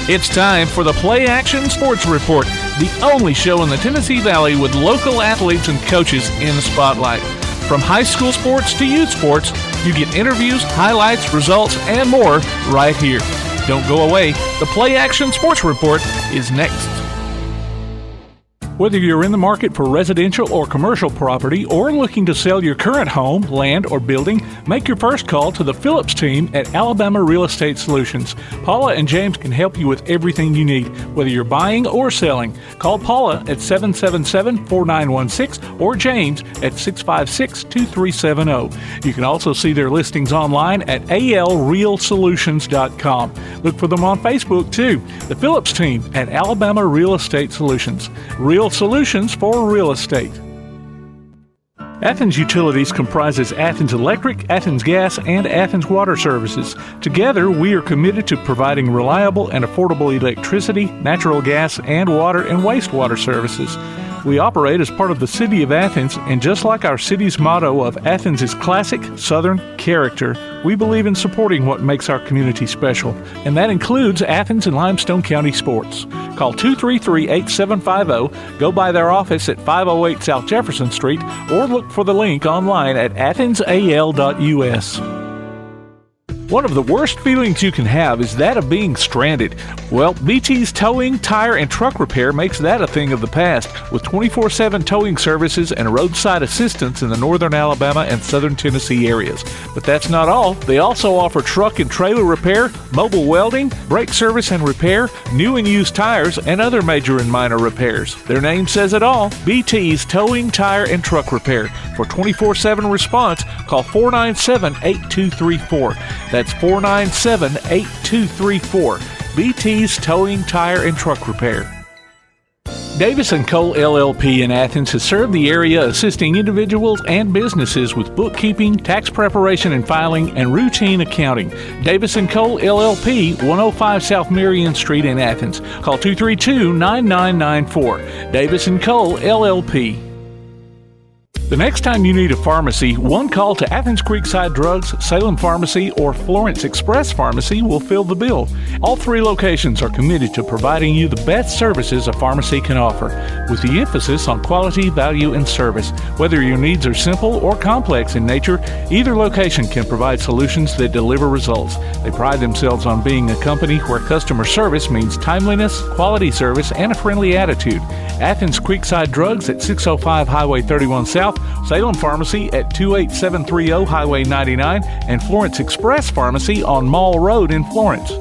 It's time for the PlayAction Sports Report, the only show in the Tennessee Valley with local athletes and coaches in the spotlight. From high school sports to youth sports, you get interviews, highlights, results, and more right here. Don't go away. The PlayAction Sports Report is next. Whether you're in the market for residential or commercial property or looking to sell your current home, land, or building, make your first call to the Phillips team at Alabama Real Estate Solutions. Paula and James can help you with everything you need, whether you're buying or selling. Call Paula at 777-4916 or James at 656-2370. You can also see their listings online at alrealsolutions.com. Look for them on Facebook too. The Phillips team at Alabama Real Estate Solutions. Real solutions for real estate. Athens Utilities comprises Athens Electric, Athens Gas, and Athens Water Services. Together, we are committed to providing reliable and affordable electricity, natural gas, and water and wastewater services. We operate as part of the City of Athens, and just like our city's motto of Athens is classic Southern character, we believe in supporting what makes our community special, and that includes Athens and Limestone County sports. Call 233-8750, go by their office at 508 South Jefferson Street, or look for the link online at athensal.us. One of the worst feelings you can have is that of being stranded. Well, BT's Towing, Tire, and Truck Repair makes that a thing of the past, with 24/7 towing services and roadside assistance in the northern Alabama and southern Tennessee areas. But that's not all. They also offer truck and trailer repair, mobile welding, brake service and repair, new and used tires, and other major and minor repairs. Their name says it all, BT's Towing, Tire, and Truck Repair. For 24/7 response, call 497-8234. That's 497-8234. BT's Towing, Tire, and Truck Repair. Davis & Cole LLP in Athens has served the area assisting individuals and businesses with bookkeeping, tax preparation and filing, and routine accounting. Davis & Cole LLP, 105 South Marion Street in Athens. Call 232-9994. Davis & Cole LLP. The next time you need a pharmacy, one call to Athens Creekside Drugs, Salem Pharmacy, or Florence Express Pharmacy will fill the bill. All three locations are committed to providing you the best services a pharmacy can offer, with the emphasis on quality, value, and service. Whether your needs are simple or complex in nature, either location can provide solutions that deliver results. They pride themselves on being a company where customer service means timeliness, quality service, and a friendly attitude. Athens Creekside Drugs at 605 Highway 31 South, Salem Pharmacy at 28730 Highway 99, and Florence Express Pharmacy on Mall Road in Florence.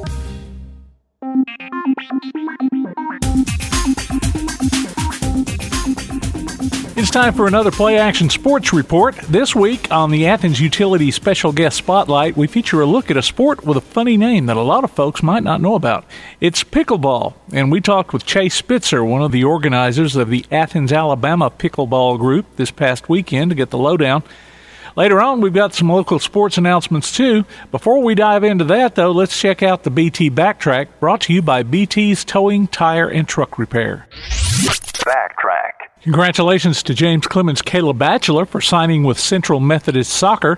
It's time for another PlayAction Sports Report. This week on the Athens Utility Special Guest Spotlight, we feature a look at a sport with a funny name that a lot of folks might not know about. It's pickleball, and we talked with Chase Spitzer, one of the organizers of the Athens, Alabama Pickleball Group this past weekend, to get the lowdown. Later on, we've got some local sports announcements, too. Before we dive into that, though, let's check out the BT Backtrack, brought to you by BT's Towing, Tire, and Truck Repair. Backtrack. Congratulations to James Clemens' Caleb Batchelor for signing with Central Methodist Soccer.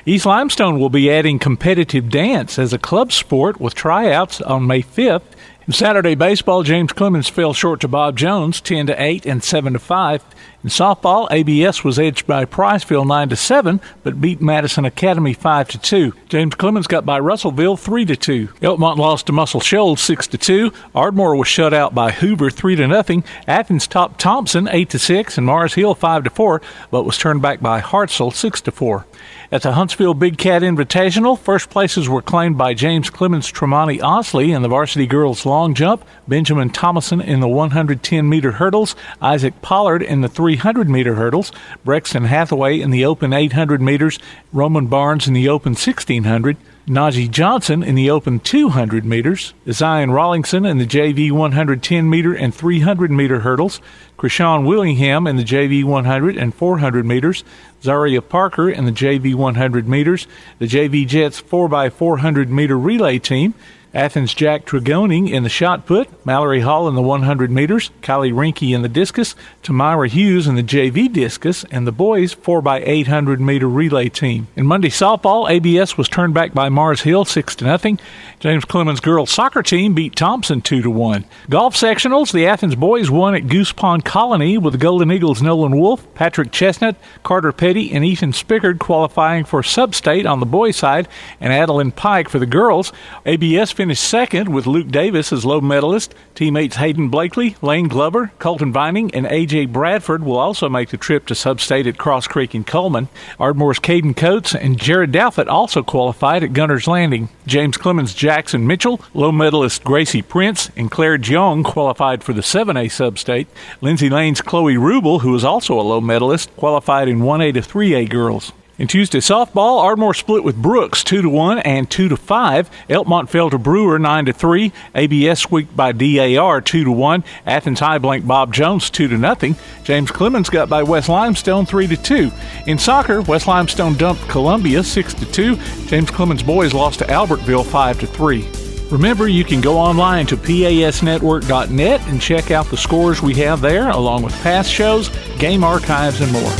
East Limestone will be adding competitive dance as a club sport with tryouts on May 5th. In Saturday baseball, James Clemens fell short to Bob Jones 10-8 and 7-5. In softball, ABS was edged by Priceville 9-7, but beat Madison Academy 5-2. James Clemens got by Russellville 3-2. Elkmont lost to Muscle Shoals 6-2. Ardmore was shut out by Hoover 3-0. Athens topped Thompson 8-6 and Mars Hill 5-4, but was turned back by Hartselle 6-4. At the Huntsville Big Cat Invitational, first places were claimed by James Clemens Tremonti Osley in the varsity girls long jump, Benjamin Thomason in the 110-meter hurdles, Isaac Pollard in the 300-meter hurdles, Brexton Hathaway in the open 800 meters, Roman Barnes in the open 1600, Najee Johnson in the open 200 meters, Zion Rawlingson in the JV 110-meter and 300-meter hurdles, Krishawn Willingham in the JV 100 and 400 meters, Zaria Parker in the JV 100 meters, the JV Jets 4x400-meter relay team, Athens' Jack Trigoni in the shot put, Mallory Hall in the 100 meters, Kylie Rinke in the discus, Tamara Hughes in the JV discus, and the boys' 4x800 meter relay team. In Monday softball, ABS was turned back by Mars Hill 6-0. James Clemens' girls soccer team beat Thompson 2-1. Golf sectionals, the Athens boys won at Goose Pond Colony with the Golden Eagles' Nolan Wolf, Patrick Chestnut, Carter Petty, and Ethan Spickard qualifying for sub-state on the boys' side, and Adeline Pike for the girls. ABS finished second with Luke Davis as low medalist. Teammates Hayden Blakely, Lane Glover, Colton Vining, and A.J. Bradford will also make the trip to sub-state at Cross Creek in Coleman. Ardmore's Caden Coates and Jared Douthat also qualified at Gunner's Landing. James Clemens' Jackson Mitchell, low medalist Gracie Prince, and Claire Jeong qualified for the 7A sub-state. Lindsay Lane's Chloe Rubel, who is also a low medalist, qualified in 1A to 3A girls. In Tuesday softball, Ardmore split with Brooks 2-1 and 2-5. Elkmont fell to Brewer 9-3. ABS squeaked by DAR 2-1. Athens High blanked Bob Jones 2-0. James Clemens got by West Limestone 3-2. In soccer, West Limestone dumped Columbia 6-2. James Clemens boys lost to Albertville 5-3. Remember, you can go online to pasnetwork.net and check out the scores we have there, along with past shows, game archives, and more.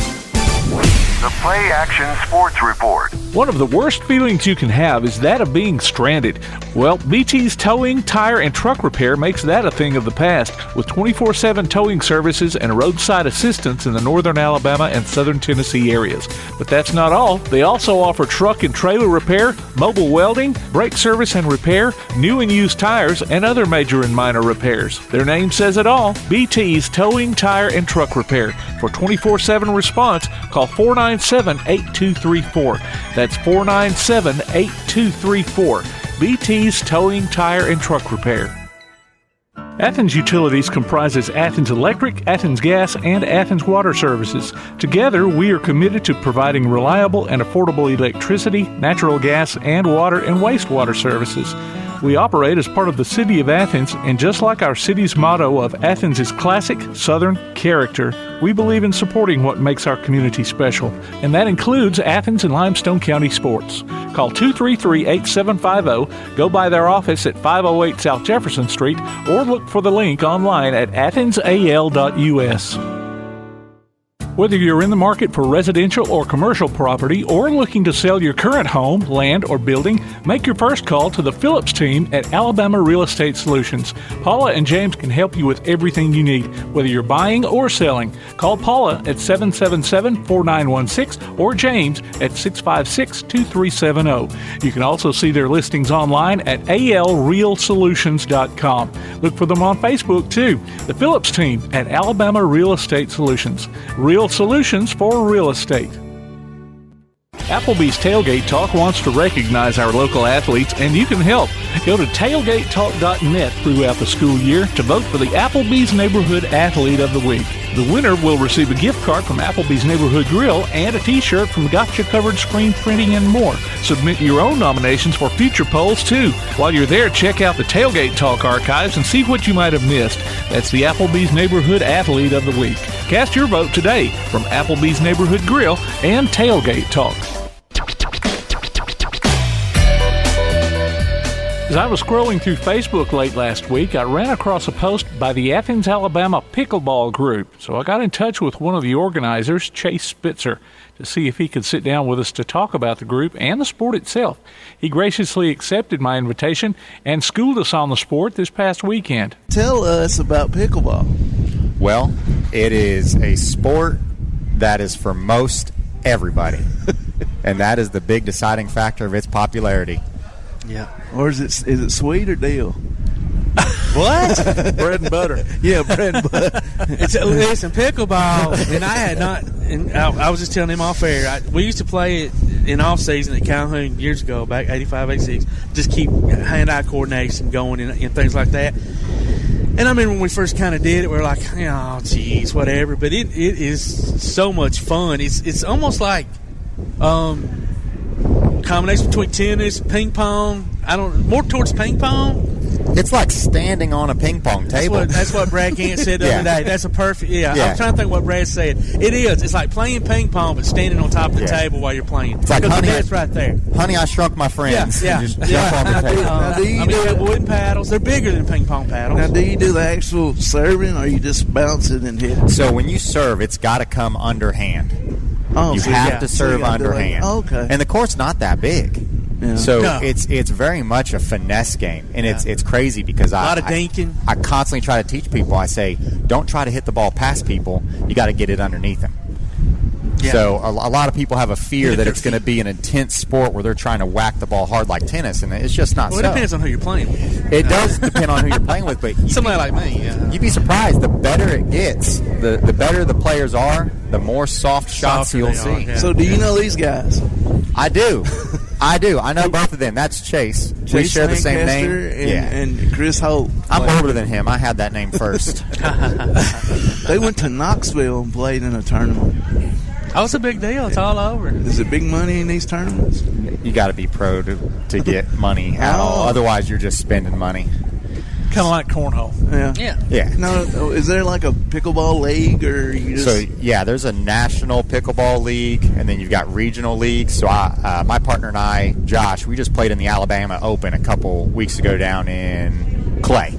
The PlayAction Sports Report. One of the worst feelings you can have is that of being stranded. Well, BT's towing, tire, and truck repair makes that a thing of the past, with 24/7 towing services and roadside assistance in the northern Alabama and southern Tennessee areas. But that's not all. They also offer truck and trailer repair, mobile welding, brake service and repair, new and used tires, and other major and minor repairs. Their name says it all. BT's Towing, Tire, and Truck Repair. For 24/7 response, call 497-8234. That's 497-8234. BT's Towing, Tire, and Truck Repair. Athens Utilities comprises Athens Electric, Athens Gas, and Athens Water Services. Together, we are committed to providing reliable and affordable electricity, natural gas, and water and wastewater services. We operate as part of the City of Athens, and just like our city's motto of Athens is classic Southern character, we believe in supporting what makes our community special, and that includes Athens and Limestone County sports. Call 233-8750, go by their office at 508 South Jefferson Street, or look for the link online at athensal.us. Whether you're in the market for residential or commercial property or looking to sell your current home, land, or building, make your first call to the Phillips team at Alabama Real Estate Solutions. Paula and James can help you with everything you need, whether you're buying or selling. Call Paula at 777-4916 or James at 656-2370. You can also see their listings online at alrealsolutions.com. Look for them on Facebook, too. The Phillips team at Alabama Real Estate Solutions. Real solutions for real estate. Applebee's Tailgate Talk wants to recognize our local athletes, and you can help. Go to tailgatetalk.net throughout the school year to vote for the Applebee's Neighborhood Athlete of the Week. The winner will receive a gift card from Applebee's Neighborhood Grill and a t-shirt from Gotcha Covered Screen Printing and more. Submit your own nominations for future polls, too. While you're there, check out the Tailgate Talk archives and see what you might have missed. That's the Applebee's Neighborhood Athlete of the Week. Cast your vote today from Applebee's Neighborhood Grill and Tailgate Talk. As I was scrolling through Facebook late last week, I ran across a post by the Athens, Alabama Pickleball group. So I got in touch with one of the organizers, Chase Spitzer, to see if he could sit down with us to talk about the group and the sport itself. He graciously accepted my invitation and schooled us on the sport this past weekend. Tell us about pickleball. Well, it is a sport that is for most everybody, and that is the big deciding factor of its popularity. Yeah. Or is it sweet or deal? What? Bread and butter. Yeah, bread and butter. Listen, pickleball, and I had not, and I was just telling him off air, we used to play it in off season at Calhoun years ago, back 85, 86, just keep hand-eye coordination going and things like that. And I remember when we first kind of did it, we were like, oh, geez, whatever. But it is so much fun. It's almost like combination between tennis, ping pong. More towards ping pong. It's like standing on a ping pong table. That's what Brad Gant said the other day. That's a perfect. Yeah, Yeah. I'm trying to think what Brad said. It is. It's like playing ping pong, but standing on top of the table while you're playing. It's like, because honey, the net's right there. Honey, I Shrunk My Friends. Yeah. You just jump on the table. You have wooden paddles. They're bigger than ping pong paddles. Now, do you do the actual serving, or you just bounce it and hit it? So when you serve, it's got to come underhand. Oh, You so have to so serve you gotta do underhand. okay. And the court's not that big. Yeah. So No. it's very much a finesse game, and it's crazy because a lot of dinking. I constantly try to teach people. I say, don't try to hit the ball past people. You got to get it underneath them. Yeah. So a lot of people have a fear that it's going to be an intense sport where they're trying to whack the ball hard like tennis, and it's just not Well, so. it depends on who you're playing with. It does depend on who you're playing with, but Somebody like me. you'd be surprised. The better it gets, the better the players are, the more soft shots Softer you'll they see. are, yeah. So, do you know these guys? I do. I know both of them. That's Chase. We Chase share the same name. Lancaster and Chris Holt. I'm older than him. I had that name first. They went to Knoxville and played in a tournament. Oh, it's a big deal. It's all over. Is it big money in these tournaments? You got to be pro to get money at all. Otherwise, you're just spending money. Kind of like cornhole. Yeah. Yeah. Yeah. No, is there like a pickleball league, or you just? So yeah, there's a national pickleball league, and then you've got regional leagues. So my partner and I, Josh, we just played in the Alabama Open a couple weeks ago down in Clay,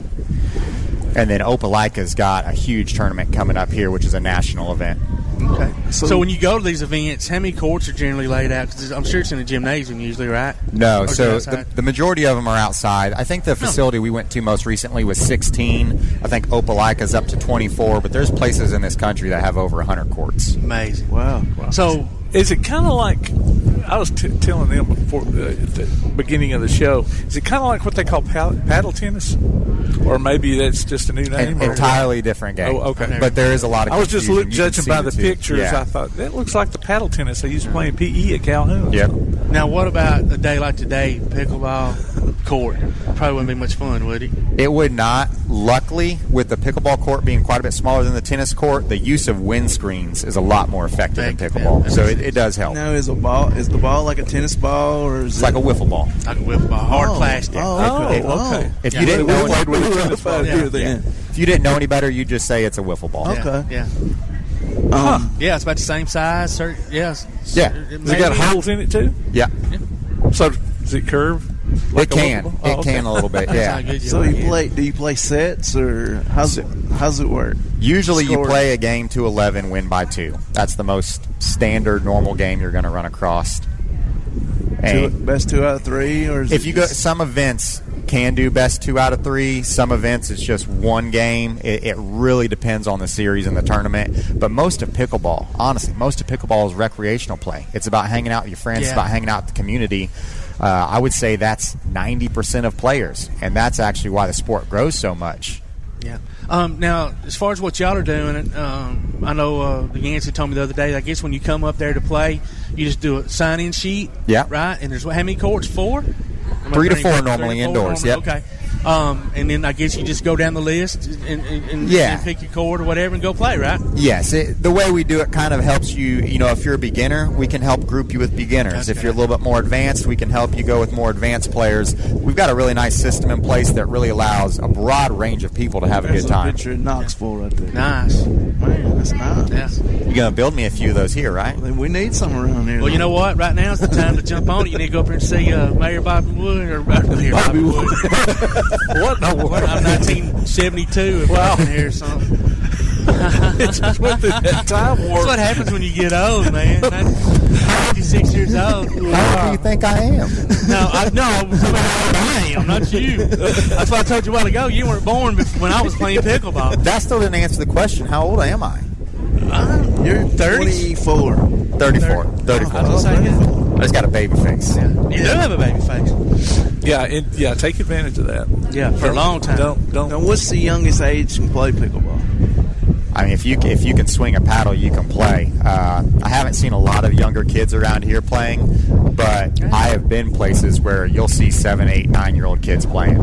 and then Opelika's got a huge tournament coming up here, which is a national event. Okay. So when you go to these events, how many courts are generally laid out? 'Cause I'm sure it's in a gymnasium usually, right? No, Or is it so outside? the majority of them are outside. I think the facility we went to most recently was 16. I think Opelika's up to 24, but there's places in this country that have over 100 courts. Amazing. Wow. So Is it kind of like, I was telling them before at the beginning of the show, is it kind of like what they call paddle tennis? Or maybe that's just a new name? An entirely different game. Oh, okay. But there is a lot of I was just confusion. You can judging see by the two. pictures. Yeah. I thought, that looks like the paddle tennis they used to play in PE at Calhoun. Yep. now, what about a day like today, pickleball court? Probably wouldn't be much fun, would it? It would not. Luckily, with the pickleball court being quite a bit smaller than the tennis court, the use of windscreens is a lot more effective in pickleball. Yeah, So it does help. Now, is the ball like a tennis ball, or is It's like a wiffle ball. Like a wiffle ball, hard plastic. okay. okay. If Yeah. you didn't know Played with a tennis ball Yeah. here then. if you didn't know any better, you'd just say it's a wiffle ball. Yeah. Okay. Yeah. Yeah, it's about the same size. Yes. Yeah. Has it got holes in it too? Yeah. So does it curve? Like It a can. wiffle ball? It Oh, okay. can a little bit. That's how Yeah. good you So are, you yeah. play? Do you play sets, or how's it work? Usually you Score. play a game to 11, win by 2. That's the most standard normal game you're going to run across. And Best 2 out of 3, or is if it you go, just- some events can do best 2 out of 3. Some events it's just one game. It really depends on the series and the tournament. But most of pickleball, honestly, is recreational play. It's about hanging out with your friends. It's Yeah. about hanging out with the community. I would say that's 90% of players, and that's actually why the sport grows so much. Yeah. Now, as far as what y'all are doing, I know the Yancey told me the other day, I guess when you come up there to play, you just do a sign-in sheet. Yeah. Right? And there's how many courts? 4? 3 to 4 normally indoors. Yep. Okay. And then I guess you just go down the list and Yeah. pick your court or whatever and go play, right? Yes, the way we do it kind of helps you. You know, if you're a beginner, we can help group you with beginners. If Okay. you're a little bit more advanced, we can help you go with more advanced players. We've got a really nice system in place that really allows a broad range of people to have a There's good time. a picture of Knoxville right there. Nice. Man, that's nice. Yeah. You're going to build me a few of those here, right? Then we need some around here. Well, you know what? Right now is the time to jump on it. You need to go up there and see Mayor Bobby Wood or Mayor Bobby Wood. What? No, I'm 1972. Wow. Here or something. it's just went through that time That's warp. what happens when you get old, man. 56 years old. How old do you think I am? No, I am, not you. That's why I told you a while ago. You weren't born when I was playing pickleball. That still didn't answer the question. How old am I? You're 30s. 24. 34. 34. I was gonna say, yeah. I just got a baby face. You do have a baby face. Yeah, take advantage of that. Yeah, for a long time. Don't. Now, what's the youngest age you can play pickleball? I mean, if you can swing a paddle, you can play. I haven't seen a lot of younger kids around here playing, but I have been places where you'll see 7, 8, 9-year-old kids playing.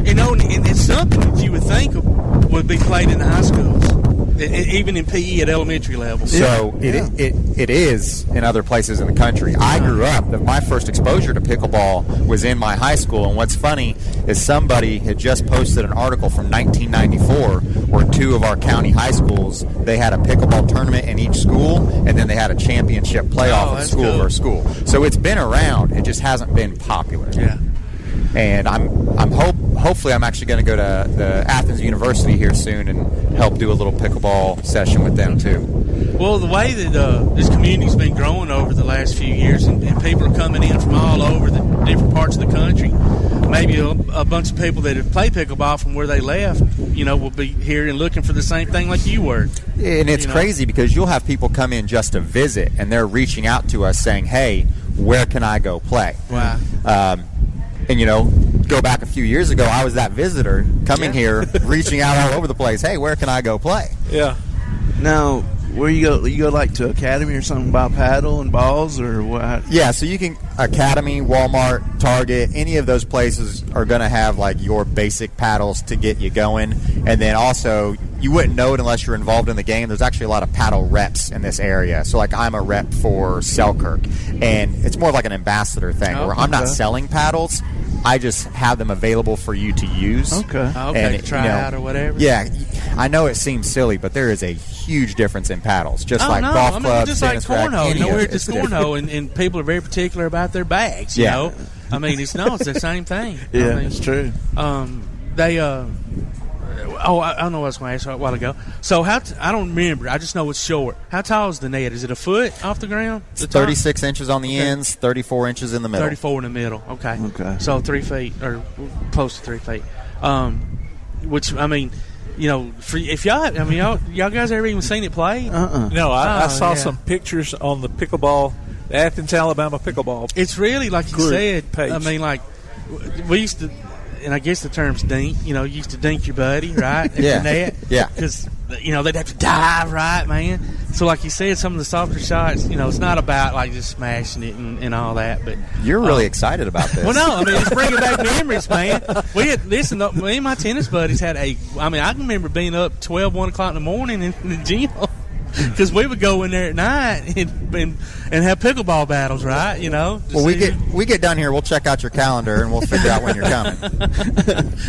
You know, and it's something that you would think would be played in the high schools. even in PE at elementary level. So it is in other places in the country. I grew up, my first exposure to pickleball was in my high school, and what's funny is somebody had just posted an article from 1994 where 2 of our county high schools, they had a pickleball tournament in each school, and then they had a championship playoff of school versus school. So it's been around, it just hasn't been popular. Yeah. And hopefully I'm actually going to go to the Athens University here soon and help do a little pickleball session with them too. Well, the way that this community's been growing over the last few years, and people are coming in from all over the different parts of the country, maybe a bunch of people that have played pickleball from where they left, will be here and looking for the same thing like you were. And it's crazy because you'll have people come in just to visit, and they're reaching out to us saying, hey, where can I go play? Wow. And, go back a few years ago, I was that visitor coming here, reaching out all over the place. Hey, where can I go play? Yeah. Now, where you go like to Academy or something, buy paddle and balls or what? Yeah, so you can Academy, Walmart, Target, any of those places are going to have like your basic paddles to get you going. And then also, you wouldn't know it unless you're involved in the game. There's actually a lot of paddle reps in this area. So like I'm a rep for Selkirk, and it's more like an ambassador thing where I'm not selling paddles. I just have them available for you to use. Okay. And try out or whatever. Yeah, I know it seems silly, but there is a huge difference in paddles. Just like golf clubs, just tennis like cornhole. racket. We're just cornhole, and people are very particular about their bags. You know, it's the same thing. Yeah, it's true. I don't know what I was going to ask a while ago. So I don't remember. I just know it's short. How tall is the net? Is it a foot off the ground? It's 36 inches on the ends, 34 inches in the middle. 34 in the middle. Okay. So 3 feet or close to 3 feet. Which if y'all guys ever even seen it play? No, I saw some pictures on the pickleball, the Athens, Alabama pickleball. It's really like you said. Page. We used to. And I guess the term's dink. You used to dink your buddy, right? Yeah. The net. Yeah. Because, they'd have to dive, right, man? So, like you said, some of the softer shots, it's not about, like, just smashing it and all that. But you're really excited about this. Well, no, it's bringing back memories, man. Me and my tennis buddies had I can remember being up 1 o'clock in the morning in the gym. Because we would go in there at night and have pickleball battles, right? Well, we get done here. We'll check out your calendar and we'll figure out when you're coming.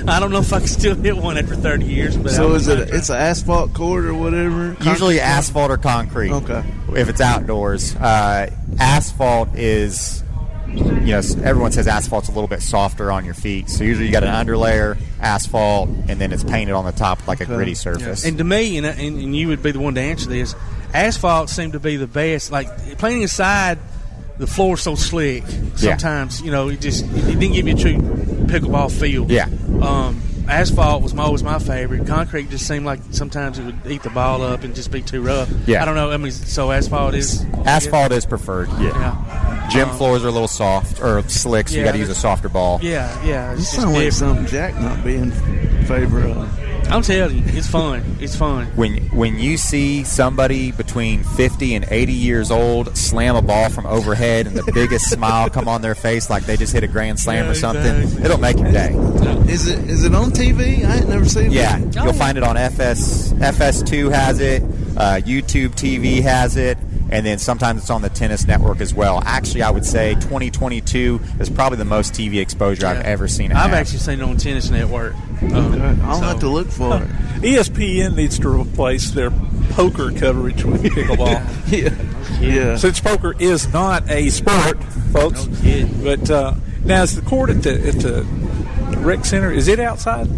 I don't know if I can still hit one after 30 years. But so it's an asphalt court or whatever? Usually asphalt or concrete. Okay. If it's outdoors, asphalt is. Everyone says asphalt's a little bit softer on your feet. So usually you got an underlayer, asphalt, and then it's painted on the top like a gritty surface. And to me, and you would be the one to answer this, asphalt seemed to be the best. Like playing inside, the floor's so slick. Sometimes, it didn't give you a true pickleball feel. Yeah. Asphalt was always my favorite. Concrete just seemed like sometimes it would eat the ball up and just be too rough. Yeah. I don't know. So asphalt is... Asphalt is preferred, yeah. Gym floors are a little soft or slick, so you got to use a softer ball. Yeah. It sounds like something Jack not be in favor of. I'm telling you, it's fun. It's fun. When you see somebody between 50 and 80 years old slam a ball from overhead and the biggest smile come on their face like they just hit a grand slam or something, exactly. It'll make your day. Is it on TV? I ain't never seen it. Yeah, you'll find it on FS2 has it, YouTube TV has it, and then sometimes it's on the Tennis Network as well. Actually, I would say 2022 is probably the most TV exposure I've ever seen. I've actually seen it on Tennis Network. I'll have to look for it. ESPN needs to replace their poker coverage with pickleball. Yeah. Since poker is not a sport, folks. No kidding. But now, is the court at the rec center, is it outside?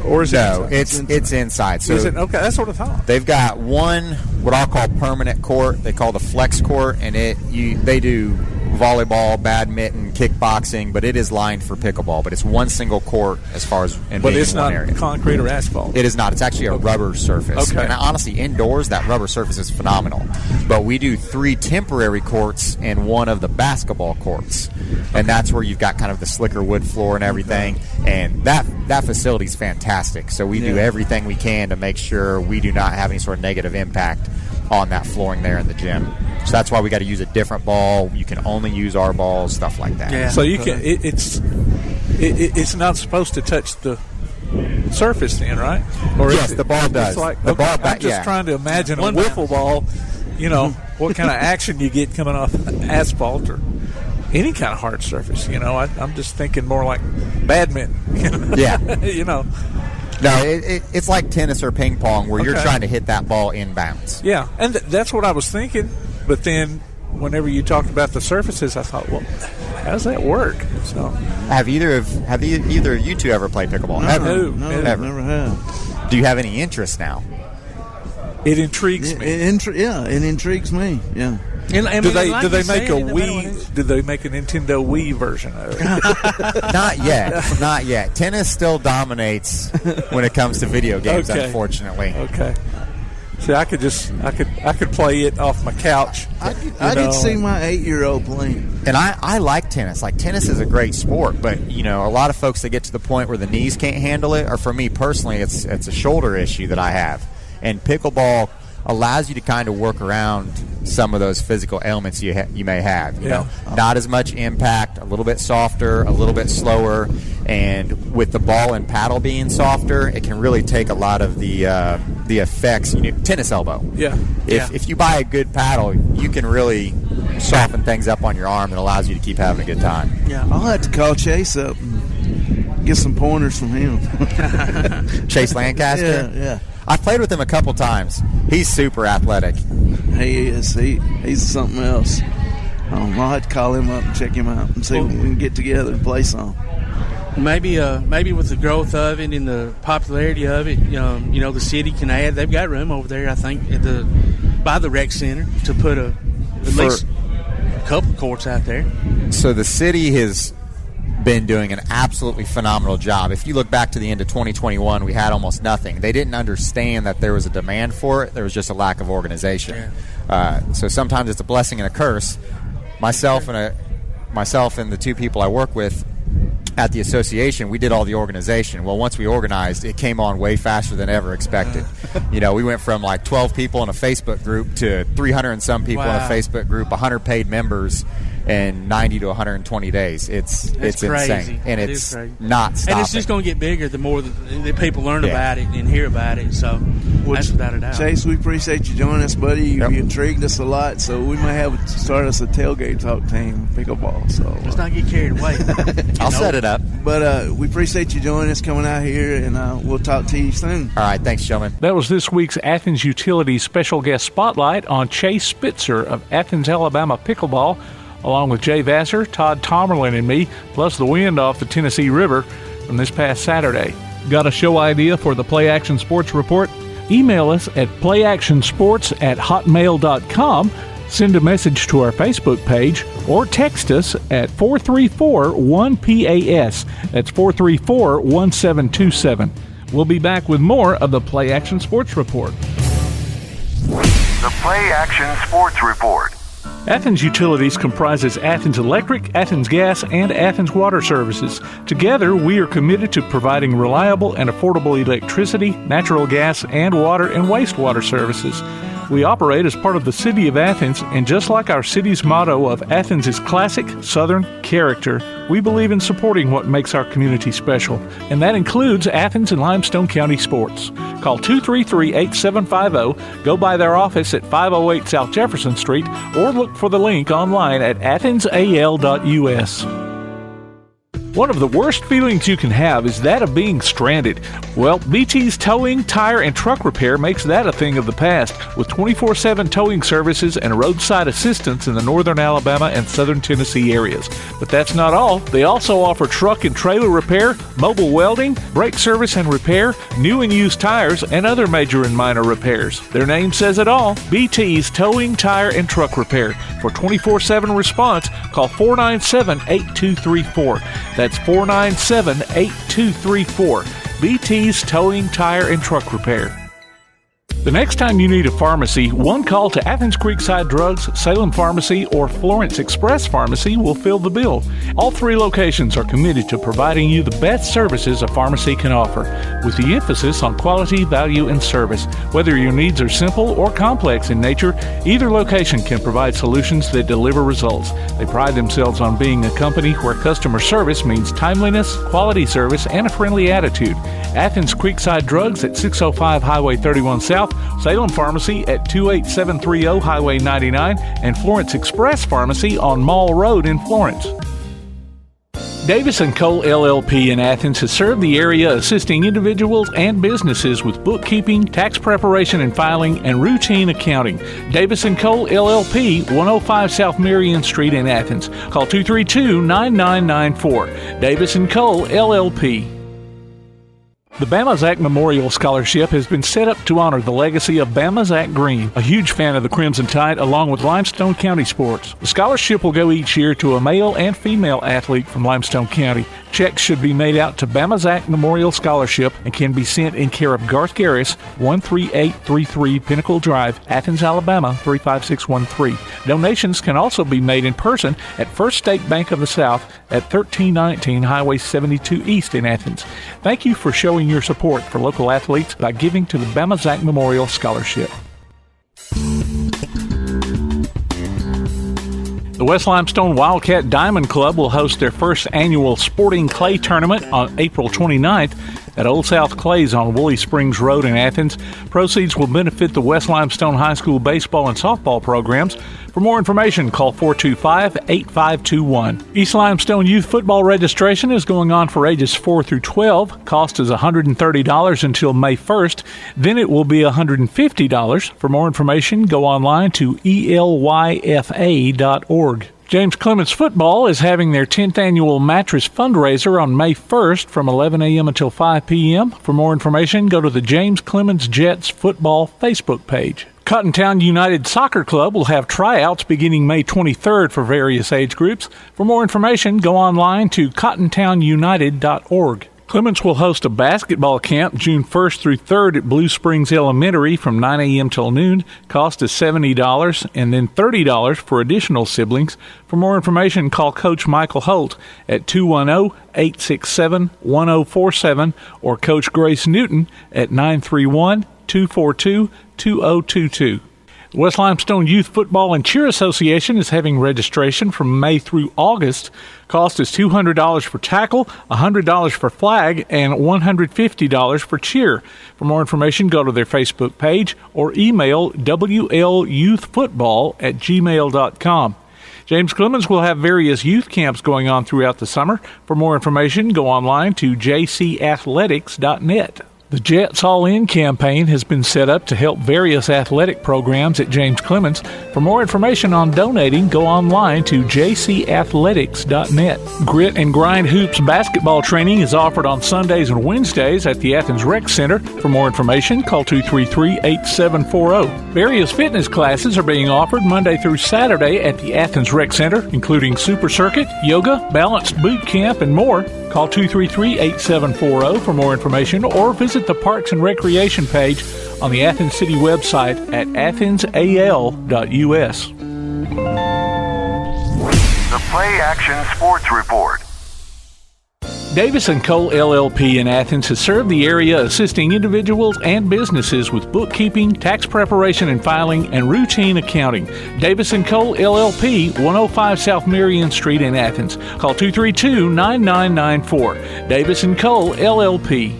Or is it inside? It's inside. So is it? Okay, that's what I thought. They've got one, what I'll call permanent court. They call the flex court, and they do volleyball, badminton, kickboxing, but it is lined for pickleball. But it's one single court as far as in but it's in one not area. Concrete or asphalt. It is not. It's actually a rubber surface. Okay. And honestly, indoors, that rubber surface is phenomenal. But we do 3 temporary courts and one of the basketball courts. And that's where you've got kind of the slicker wood floor and everything. And that facility is fantastic. So we do everything we can to make sure we do not have any sort of negative impact on that flooring there in the gym. So that's why we got to use a different ball. You can only use our balls, stuff like that. Yeah. So you can. It's not supposed to touch the surface then, right? Or Yes, the ball does. It's like, The ball I'm just trying to imagine a wiffle ball, you know, what kind of action you get coming off asphalt or any kind of hard surface. You know, I'm just thinking more like badminton. Yeah. You know. No, it's like tennis or ping pong where you're trying to hit that ball inbounds. Yeah, and that's what I was thinking. But then whenever you talked about the surfaces, I thought, well, how does that work? So, Have either of you two ever played pickleball? No, Ever? never have. Do you have any interest now? it intrigues me. It intrigues me. Yeah. Do they make a Wii? Do they make a Nintendo Wii version of it? Not yet. Tennis still dominates when it comes to video games. Okay. Unfortunately. Okay. See, I could play it off my couch. I could see my 8-year-old playing. And I like tennis. Like, tennis is a great sport, but you know, a lot of folks that get to the point where the knees can't handle it, or for me personally, it's a shoulder issue that I have. And pickleball allows you to kind of work around some of those physical ailments you may have. You know, not as much impact, a little bit softer, a little bit slower, and with the ball and paddle being softer, it can really take a lot of the effects. You know, tennis elbow. Yeah. If you buy a good paddle, you can really soften things up on your arm that allows you to keep having a good time. Yeah. I'll have to call Chase up and get some pointers from him. Chase Lancaster. Yeah. I've played with him a couple times. He's super athletic. He is. He's something else. I'll have to call him up and check him out and see when we can get together and play some. Maybe with the growth of it and the popularity of it, you know, the city can add. They've got room over there, I think, by the rec center to put at least a couple courts out there. So the city has been doing an absolutely phenomenal job. If you look back to the end of 2021, we had almost nothing. They didn't understand that there was a demand for it. There was just a lack of organization. So sometimes it's a blessing and a curse. Myself and the two people I work with at the association, we did all the organization. Well, once we organized, it came on way faster than ever expected. You know, we went from like 12 people in a Facebook group to 300 and some people in a Facebook group, 100 paid members in 90 to 120 days. It's crazy. insane. And it's not stopping. And it's just going to get bigger the more that people learn about it and hear about it. So that's without a doubt. Chase, we appreciate you joining us, buddy. You intrigued us a lot, so we may start us a tailgate talk team, pickleball. So let's not get carried away. I'll set it up. But we appreciate you joining us, coming out here, and we'll talk to you soon. All right, thanks, gentlemen. That was this week's Athens Utilities special guest spotlight on Chase Spitzer of Athens, Alabama Pickleball, along with Jay Vassar, Todd Tomerlin, and me, plus the wind off the Tennessee River from this past Saturday. Got a show idea for the PlayAction Sports Report? Email us at playactionsports@hotmail.com, send a message to our Facebook page, or text us at 434-1PAS. That's 434-1727. We'll be back with more of the PlayAction Sports Report. The PlayAction Sports Report. Athens Utilities comprises Athens Electric, Athens Gas, and Athens Water Services. Together, we are committed to providing reliable and affordable electricity, natural gas, and water and wastewater services. We operate as part of the City of Athens, and just like our city's motto of Athens is classic Southern character, we believe in supporting what makes our community special, and that includes Athens and Limestone County sports. Call 233-8750, go by their office at 508 South Jefferson Street, or look for the link online at athensal.us. One of the worst feelings you can have is that of being stranded. Well, BT's Towing, Tire, and Truck Repair makes that a thing of the past, with 24/7 towing services and roadside assistance in the northern Alabama and southern Tennessee areas. But that's not all. They also offer truck and trailer repair, mobile welding, brake service and repair, new and used tires, and other major and minor repairs. Their name says it all, BT's Towing, Tire, and Truck Repair. For 24/7 response, call 497-8234. That's 497-8234. BT's Towing, Tire, and Truck Repair. The next time you need a pharmacy, one call to Athens Creekside Drugs, Salem Pharmacy, or Florence Express Pharmacy will fill the bill. All 3 locations are committed to providing you the best services a pharmacy can offer, with the emphasis on quality, value, and service. Whether your needs are simple or complex in nature, either location can provide solutions that deliver results. They pride themselves on being a company where customer service means timeliness, quality service, and a friendly attitude. Athens Creekside Drugs at 605 Highway 31 South, Salem Pharmacy at 28730 Highway 99, and Florence Express Pharmacy on Mall Road in Florence. Davis & Cole LLP in Athens has served the area assisting individuals and businesses with bookkeeping, tax preparation and filing, and routine accounting. Davis & Cole LLP, 105 South Marion Street in Athens. Call 232-9994. Davis & Cole LLP. The Bama Zach Memorial Scholarship has been set up to honor the legacy of Bama Zach Green, a huge fan of the Crimson Tide, along with Limestone County sports. The scholarship will go each year to a male and female athlete from Limestone County. Checks should be made out to Bama Zach Memorial Scholarship and can be sent in care of Garth Garris, 13833 Pinnacle Drive, Athens, Alabama, 35613. Donations can also be made in person at First State Bank of the South at 1319 Highway 72 East in Athens. Thank you for showing your support for local athletes by giving to the Bama Zach Memorial Scholarship. The West Limestone Wildcat Diamond Club will host their first annual sporting clay tournament on April 29th at Old South Clays on Woolly Springs Road in Athens. Proceeds will benefit the West Limestone High School baseball and softball programs. For more information, call 425-8521. East Limestone Youth Football registration is going on for ages 4 through 12. Cost is $130 until May 1st. Then it will be $150. For more information, go online to elyfa.org. James Clemens Football is having their 10th annual mattress fundraiser on May 1st from 11 a.m. until 5 p.m. For more information, go to the James Clemens Jets Football Facebook page. Cottontown United Soccer Club will have tryouts beginning May 23rd for various age groups. For more information, go online to cottontownunited.org. Clements will host a basketball camp June 1st through 3rd at Blue Springs Elementary from 9 a.m. till noon. Cost is $70 and then $30 for additional siblings. For more information, call Coach Michael Holt at 210-867-1047 or Coach Grace Newton at 931-242-2022. The West Limestone Youth Football and Cheer Association is having registration from May through August. Cost is $200 for tackle, $100 for flag, and $150 for cheer. For more information, go to their Facebook page or email wlyouthfootball@gmail.com. James Clemens will have various youth camps going on throughout the summer. For more information, go online to jcathletics.net. The Jets All In campaign has been set up to help various athletic programs at James Clemens. For more information on donating, go online to jcathletics.net. Grit and Grind Hoops basketball training is offered on Sundays and Wednesdays at the Athens Rec Center. For more information, call 233-8740. Various fitness classes are being offered Monday through Saturday at the Athens Rec Center, including Super Circuit, yoga, balanced boot camp, and more. Call 233-8740 for more information or visit the Parks and Recreation page on the Athens City website at athensal.us. The PlayAction Sports Report. Davis & Cole LLP in Athens has served the area assisting individuals and businesses with bookkeeping, tax preparation and filing, and routine accounting. Davis & Cole LLP, 105 South Marion Street in Athens. Call 232-9994. Davis & Cole LLP.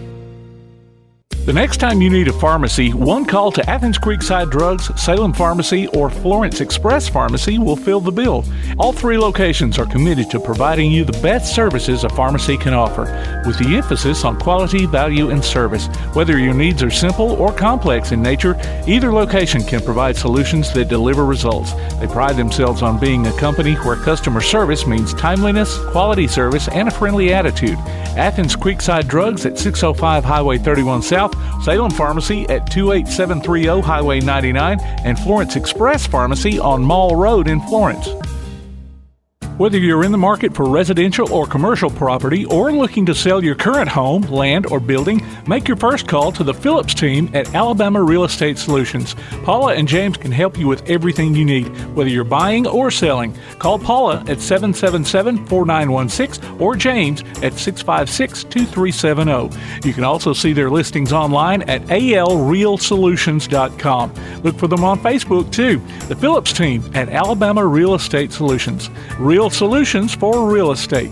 The next time you need a pharmacy, one call to Athens Creekside Drugs, Salem Pharmacy, or Florence Express Pharmacy will fill the bill. All 3 locations are committed to providing you the best services a pharmacy can offer, with the emphasis on quality, value, and service. Whether your needs are simple or complex in nature, either location can provide solutions that deliver results. They pride themselves on being a company where customer service means timeliness, quality service, and a friendly attitude. Athens Creekside Drugs at 605 Highway 31 South, Salem Pharmacy at 28730 Highway 99, and Florence Express Pharmacy on Mall Road in Florence. Whether you're in the market for residential or commercial property or looking to sell your current home, land, or building, make your first call to the Phillips team at Alabama Real Estate Solutions. Paula and James can help you with everything you need, whether you're buying or selling. Call Paula at 777-4916 or James at 656-2370. You can also see their listings online at alrealsolutions.com. Look for them on Facebook too. The Phillips team at Alabama Real Estate Solutions. Real solutions for real estate.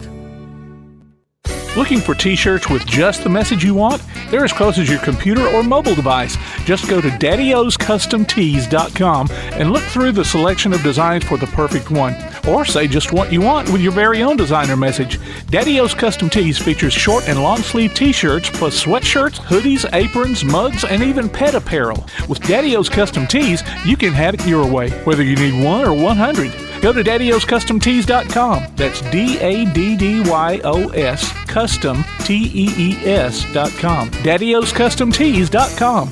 Looking for t-shirts with just the message you want? They're as close as your computer or mobile device. Just go to daddyoscustomtees.com and look through the selection of designs for the perfect one. Or say just what you want with your very own designer message. Daddy O's Custom Tees features short and long sleeve t-shirts plus sweatshirts, hoodies, aprons, mugs, and even pet apparel. With Daddy O's Custom Tees, you can have it your way, whether you need 1 or 100. Go to daddyoscustomtees.com. That's DADDYOS Custom TEES.com. daddyoscustomtees.com.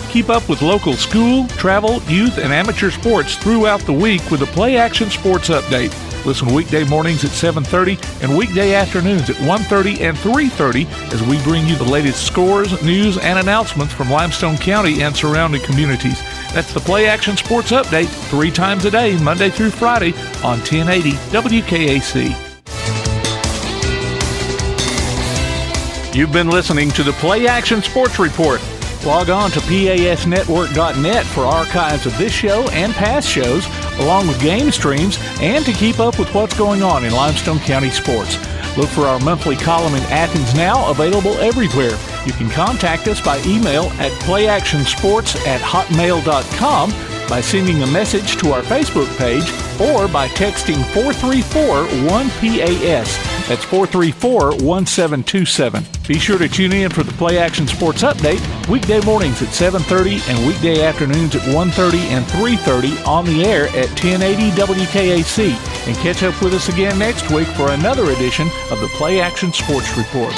Keep up with local school, travel, youth, and amateur sports throughout the week with the PlayAction Sports Update. Listen weekday mornings at 7:30 and weekday afternoons at 1:30 and 3:30 as we bring you the latest scores, news, and announcements from Limestone County and surrounding communities. That's the PlayAction Sports Update 3 times a day, Monday through Friday on 1080 WKAC. You've been listening to the PlayAction Sports Report. Log on to PASnetwork.net for archives of this show and past shows, along with game streams, and to keep up with what's going on in Limestone County sports. Look for our monthly column in Athens Now, available everywhere. You can contact us by email at playactionsports@hotmail.com, by sending a message to our Facebook page, or by texting 434-1PAS. That's 434-1727. Be sure to tune in for the PlayAction Sports Update weekday mornings at 7:30 and weekday afternoons at 1:30 and 3:30 on the air at 1080 WKAC. And catch up with us again next week for another edition of the PlayAction Sports Report.